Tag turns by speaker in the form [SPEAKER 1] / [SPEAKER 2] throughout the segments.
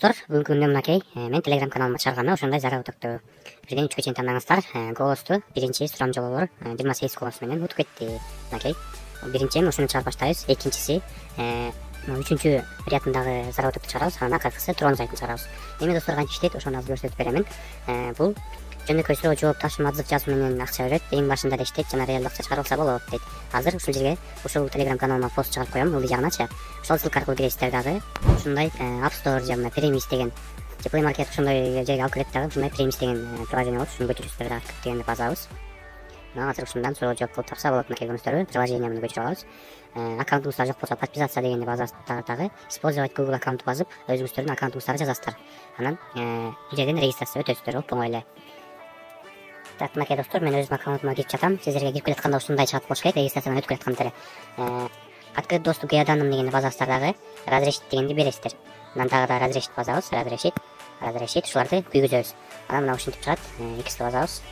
[SPEAKER 1] достор, бүгүнкү күндө мынакей мен Telegram каналыма чыгарганда ошондой заработокту 1-3 чейин тандаңыздар. Голосту биринчи сурам жооболор 28 голос менен утуп кетти. Мынакей биринчи эми ушуну чыгарып баштайбыз. Экинчиси үчүнчү рядындагы заработокту чыгарабыз. Анан акыркысы трон сайтын чыгарабыз. Эми достор кантип иштейт ошону азыр көрсөтүп беремин. Бул жөнөкөй суроо жооп ташума отзыв жазуу менен акча берет. Эң башында да иштейт, жана реалдуу акча чыгарылса болот дейт. Азыр ушул жерге ушул Telegram каналыма пост чыгарып коем, ылдый жагыначы. Ошол ссылка аркылуу киресиздер дагы. Ушундай App Store же мына Premis деген же Play Market ошондой жерге алып келет дагы. Ушундай Premis деген приложение болот. Ушуну көчүрүңүздөр дагы дегенди базабыз. Мына азыр ушундан суроо жооп кылып тапса болот. Мынакей көрүңүздөр, приложениени көчүрүп алабыз. Аккаунтуңуздар жок болсо подписаться дегенди базасыздар дагы. Использовать Google аккаунт базып, өзүңүздөрдүн аккаунтуңуздарды жазасыздар. Анан бул жерден регистрация өтөсүздөр, оңой эле. Так, мынакей достор, мен өзүмдүн аккаунтума кирип жатам. Сиздерге кирип келатканда ушундай чыгат болуш керек, регистрациядан өтүп келатканда эле. Открыть доступ к данным дегенди базасыздар дагы, разрешить дегенди бересиздер. Анан дагы да разрешить базабыз, разрешить ушуларды күйгүзөбүз. Анан мына ушинтип чыгат, X-ти базабыз.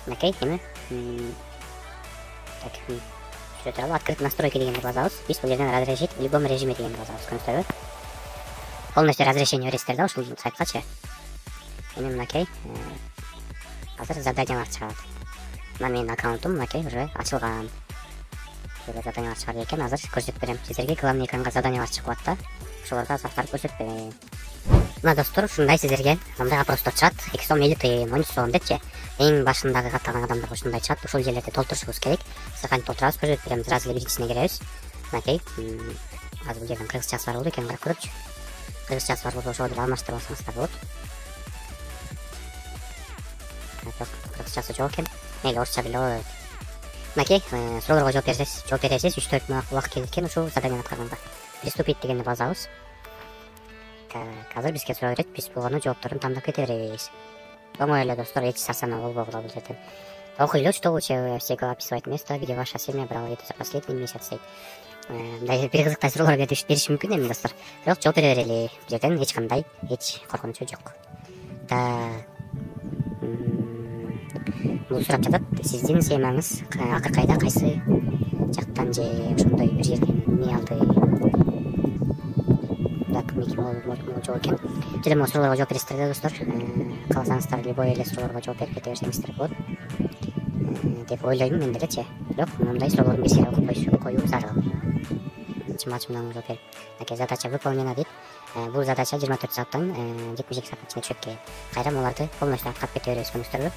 [SPEAKER 1] Мынакей эми так, сүрөт открыть настройки дегенди базабыз. Биз бул жерден разрешить в любом режиме дегенди базабыз. Көрүңүздөрбү? Полностью разрешение бересиздер да ушул сайткачы. Эми мынакей азыр заданиялар чыгат. Мына менин аккаунтум мынакей уже ачылган. Бул заданиялар чыгар экен, азыр көрсөтүп берем. Сиздерге главный экранга заданиялар чыгып атат да. Ошолорду азыр актарып көрсөтүп берем. Мына достор, ушундай сиздерге мындай опростор чыгат. 2 сом 50 тыйын, 13 сом депчи. Эң башындагы катталган адамдарга ушундай чыгат. Ушул жерлерди толтурушубуз керек. Сиз кантип толтурабыз көрсөтүп берем. Сразу эле биринчисине киребиз. Мынакей азыр бул жерден кыргызчасы бар болду экен, карап көрөчү. Кыргызчасы бар болсо ошого деле алмаштырып алсаңыз да болот. Кыргызчасы жок экен. Мейли орусча деле болот. Мынакей суроолорго жооп бересиз. 3-4 мүнөт убакыт кеткен ушул заданияны аткарганга. Приступить дегенди базабыз. Так, азыр бизге суроо берет. Биз болгону жоопторун тандап кете беребиз. Оңой эле достор, эч сарсанаа болбогула бул жерден. Окуйлу, что лучше всего описывать место, где ваша семья брала это за последний месяц. Мындай бир кызыктай суроолор бериши мүмкүн эми достор. Бирок жооп бере берели. Бул жерден эч кандай коркунучу жок. Так. Бул сурап жатат, сиздин семьяңыз акыркы айда кайсы жактан же ошондой бир жерден эмне алды? Так, меки болду жок экен. Жеде могу суроолорго жооп бересиздер достор. Кааласаңыздар, любой эле суроолорго жооп берип кете берсеңиздер болот. Деп ойлойм мен делечи. Бирок мындай суроолордун бирсине окуп коюу зарыл. Чымачымдан жооп берип. Мынакей задача выполнена дейт. Бул задача 24 сааттан 72 сааттын ичинде түшөт экен. Кайра аларды полностью аткарып кете беребиз, көрүңүздөрбү?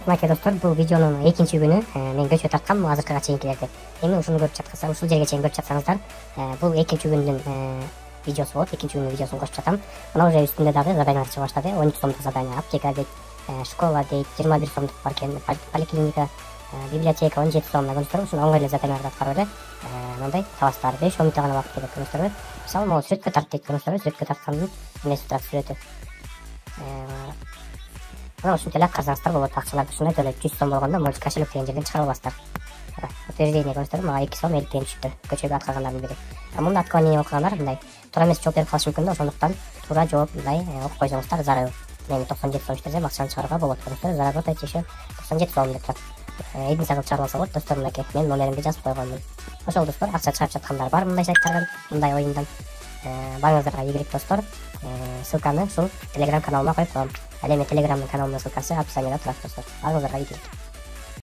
[SPEAKER 1] Мынакей достор, бул видеонун экинчи күнү мен көчө тарткам азыркыга чейинкилерди. Эми ушуну көрүп жатканда, ушул жерге чейин көрүп жатсаңыздар, бул экинчи күндүн видеосу болот. Экинчи күнүн видеосун кошуп жатам. Мына уже үстүндө дагы заданиялар чыга баштады. 13 сомдук задание, аптека дейт, школа дейт, 21 сомдук бар экен, поликлиника, библиотека 17 сом. Көрүңүздөрбү? Ушул оңой эле заданияларды аткарып эле мындай табасыздар. 5 минутта гана убакыт кетет, көрүңүздөрбү? Мисалы, могу сүрөткө тарт дейт, көрүңүздөрбү? Сүрөткө тарткандын эмеси турат сүрөтү. Мына ушинтип эле аткарсаңыздар болот. Акчаларды ушундай эле 100 сом болгондо можете кошелек деген жерден чыгарып аласыздар. Утверждение көрүңүздөрбү? Мага 2 сом 50 тыйын түштү. Көчөгө аткаргандардын бири. Мында отклонение окугандар мындай туура эмес жооп берип калышы мүмкүн да, ошондуктан туура жооп мындай окуп койсоңуздар зарыл. Мен 97 сом иштесем акчаны чыгарууга болот. Көрүңүздөрбү? Заработать еще 97 сом деп турат. Эдин сагып чыгарып алса болот достор. Мынакей мен номеримди жазып койгонмун. Ошол достор, акча чыгарып жаткандар бар мындай сайттардан, мындай оюндан. Баарыңыздарга ийгилик достор. Ссылканы ушул Telegram каналыма коюп коем. Ал эми Telegram каналымдын ссылкасы описаниеда турат достор. Баарыңыздарга ийгилик.